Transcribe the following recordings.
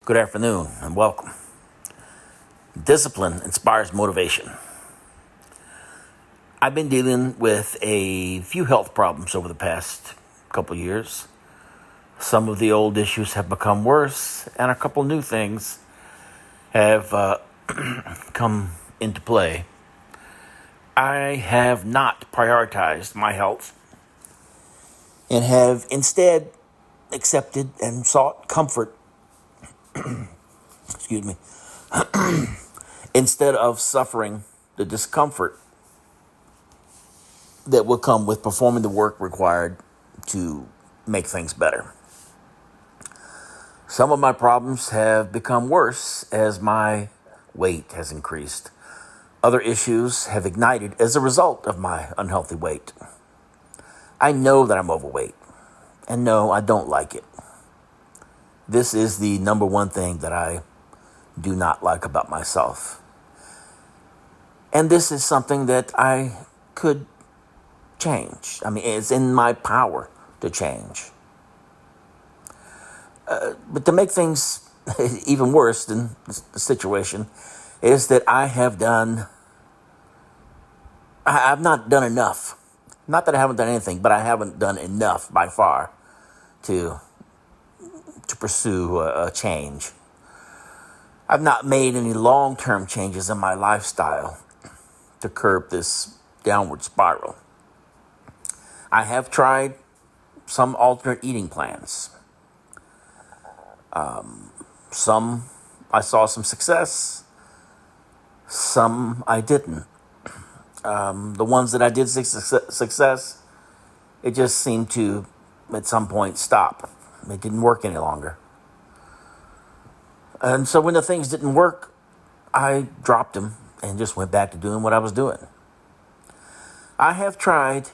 Good afternoon and welcome. Discipline inspires motivation. I've been dealing with a few health problems over the past couple years. Some of the old issues have become worse, and a couple new things have come into play. I have not prioritized my health and have instead accepted and sought comfort, excuse me, instead of suffering the discomfort that will come with performing the work required to make things better. Some of my problems have become worse as my weight has increased. Other issues have ignited as a result of my unhealthy weight. I know that I'm overweight, and no, I don't like it. This is the number one thing that I do not like about myself. And this is something that I could change. I mean, it's in my power to change. But to make things even worse than the situation is that I've not done enough. Not that I haven't done anything, but I haven't done enough by far to pursue a change. I've not made any long-term changes in my lifestyle to curb this downward spiral. I have tried some alternate eating plans. Some I saw some success, some I didn't. The ones that I did success, it just seemed to, at some point, stop. It didn't work any longer. And so when the things didn't work, I dropped them and just went back to doing what I was doing. I have tried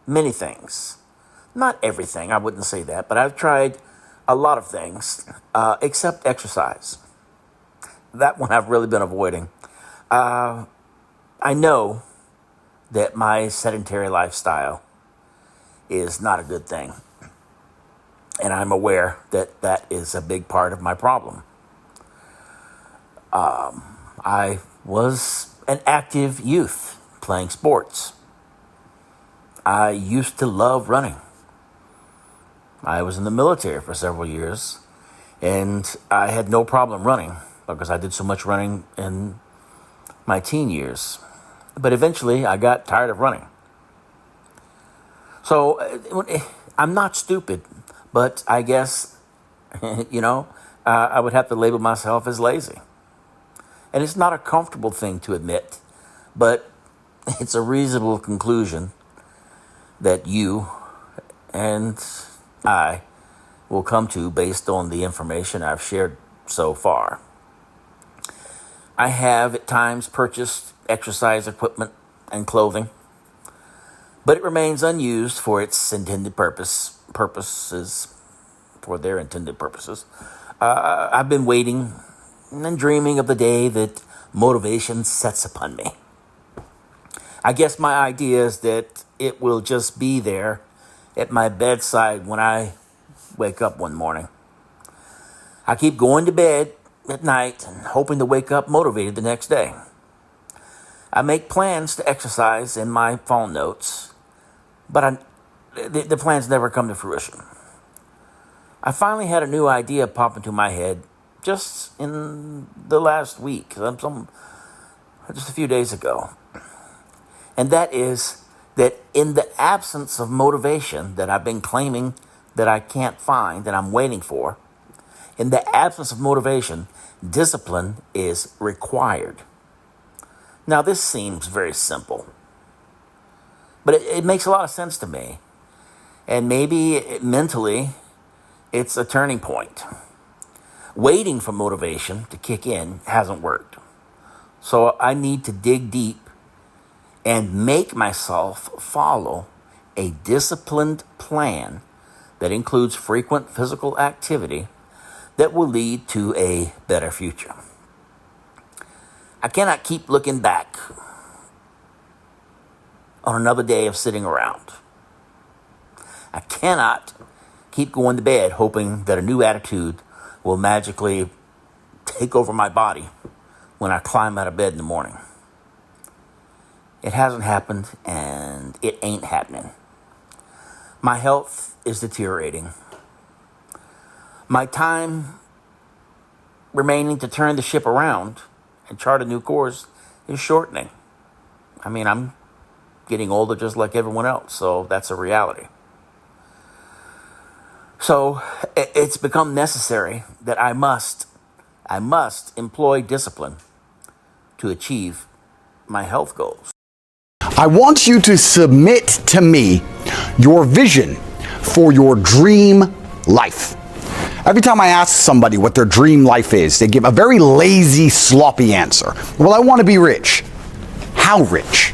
many things. Not everything, I wouldn't say that, but I've tried a lot of things, except exercise. That one I've really been avoiding. I know that my sedentary lifestyle is not a good thing. And I'm aware that that is a big part of my problem. I was an active youth playing sports. I used to love running. I was in the military for several years, and I had no problem running because I did so much running in my teen years. But eventually, I got tired of running. So, I'm not stupid, but I guess, I would have to label myself as lazy. And it's not a comfortable thing to admit, but it's a reasonable conclusion that you and I will come to based on the information I've shared so far. I have at times purchased exercise equipment and clothing, but it remains unused for its intended purposes. I've been waiting and dreaming of the day that motivation sets upon me. I guess my idea is that it will just be there at my bedside when I wake up one morning. I keep going to bed at night and hoping to wake up motivated the next day. I make plans to exercise in my phone notes, but the plans never come to fruition. I finally had a new idea pop into my head just in the last week, just a few days ago. And that is that in the absence of motivation that I've been claiming that I can't find, that I'm waiting for, in the absence of motivation, discipline is required. Now, this seems very simple, but it makes a lot of sense to me. And maybe mentally, it's a turning point. Waiting for motivation to kick in hasn't worked. So I need to dig deep and make myself follow a disciplined plan that includes frequent physical activity that will lead to a better future. I cannot keep looking back on another day of sitting around. I cannot keep going to bed hoping that a new attitude will magically take over my body when I climb out of bed in the morning. It hasn't happened, and it ain't happening. My health is deteriorating. My time remaining to turn the ship around and chart a new course is shortening. I mean, I'm getting older just like everyone else, so that's a reality. So it's become necessary that I must employ discipline to achieve my health goals. I want you to submit to me your vision for your dream life. Every time I ask somebody what their dream life is, they give a very lazy, sloppy answer. Well, I want to be rich. How rich?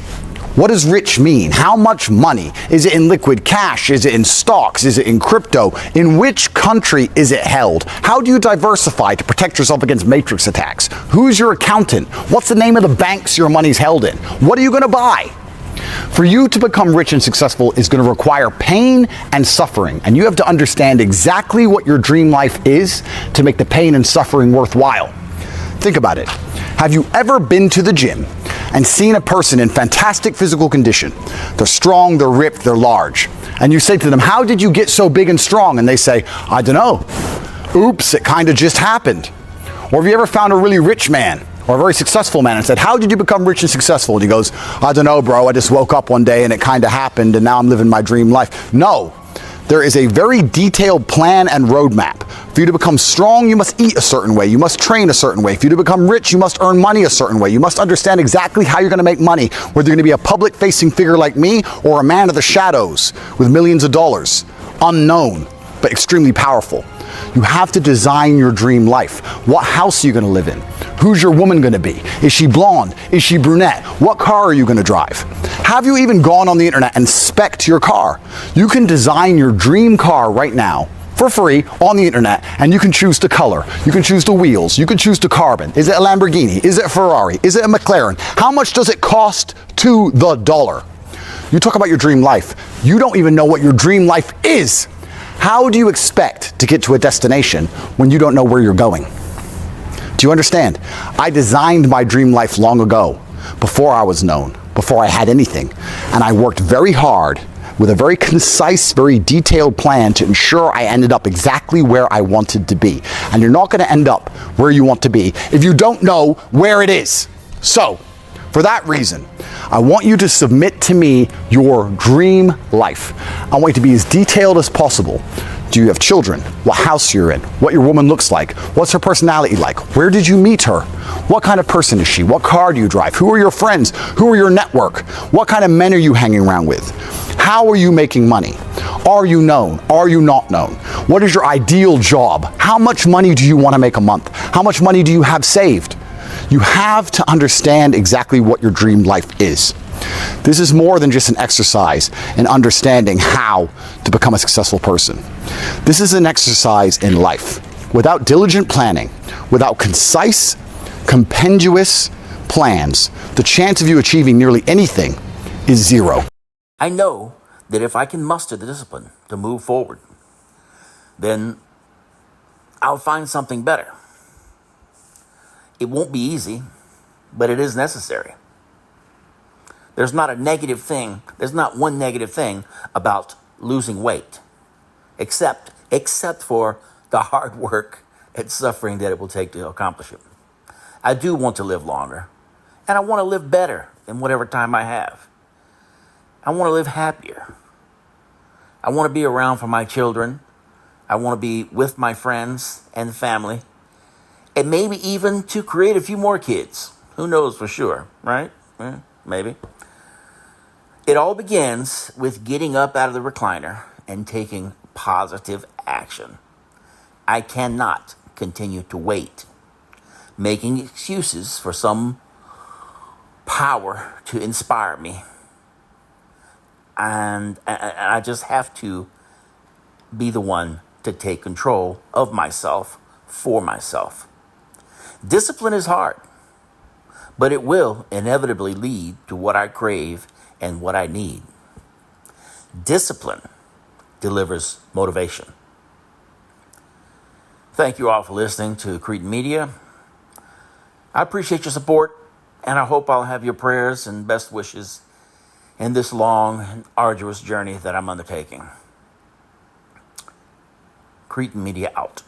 What does rich mean? How much money? Is it in liquid cash? Is it in stocks? Is it in crypto? In which country is it held? How do you diversify to protect yourself against matrix attacks? Who's your accountant? What's the name of the banks your money's held in? What are you going to buy? For you to become rich and successful is going to require pain and suffering, and you have to understand exactly what your dream life is to make the pain and suffering worthwhile. Think about it. Have you ever been to the gym and seen a person in fantastic physical condition? They're strong, they're ripped, they're large. And you say to them, how did you get so big and strong? And they say, I don't know. Oops, it kind of just happened. Or have you ever found a really rich man or a very successful man and said, how did you become rich and successful? And he goes, I don't know, bro. I just woke up one day and it kind of happened and now I'm living my dream life. No. There is a very detailed plan and roadmap. For you to become strong, you must eat a certain way. You must train a certain way. For you to become rich, you must earn money a certain way. You must understand exactly how you're going to make money, whether you're going to be a public-facing figure like me or a man of the shadows with millions of dollars. Unknown, but extremely powerful. You have to design your dream life. What house are you going to live in? Who's your woman going to be? Is she blonde? Is she brunette? What car are you going to drive? Have you even gone on the internet and spec'd your car? You can design your dream car right now for free on the internet, and you can choose the color. You can choose the wheels. You can choose the carbon. Is it a Lamborghini? Is it a Ferrari? Is it a McLaren? How much does it cost to the dollar? You talk about your dream life. You don't even know what your dream life is. How do you expect to get to a destination when you don't know where you're going? Do you understand? I designed my dream life long ago, before I was known, before I had anything. And I worked very hard with a very concise, very detailed plan to ensure I ended up exactly where I wanted to be. And you're not going to end up where you want to be if you don't know where it is. So, for that reason, I want you to submit to me your dream life. I want you to be as detailed as possible. Do you have children? What house you're in? What your woman looks like? What's her personality like? Where did you meet her? What kind of person is she? What car do you drive? Who are your friends? Who are your network? What kind of men are you hanging around with? How are you making money? Are you known? Are you not known? What is your ideal job? How much money do you want to make a month? How much money do you have saved? You have to understand exactly what your dream life is. This is more than just an exercise in understanding how to become a successful person. This is an exercise in life. Without diligent planning, without concise, compendious plans, the chance of you achieving nearly anything is zero. I know that if I can muster the discipline to move forward, then I'll find something better. It won't be easy, but it is necessary. There's not one negative thing about losing weight, except for the hard work and suffering that it will take to accomplish it. I do want to live longer, and I want to live better in whatever time I have. I want to live happier. I want to be around for my children. I want to be with my friends and family, and maybe even to create a few more kids. Who knows for sure, right? Maybe. It all begins with getting up out of the recliner and taking positive action. I cannot continue to wait, making excuses for some power to inspire me. And I just have to be the one to take control of myself for myself. Discipline is hard, but it will inevitably lead to what I crave and what I need. Discipline delivers motivation. Thank you all for listening to Cretin Media. I appreciate your support, and I hope I'll have your prayers and best wishes in this long and arduous journey that I'm undertaking. Cretin Media out.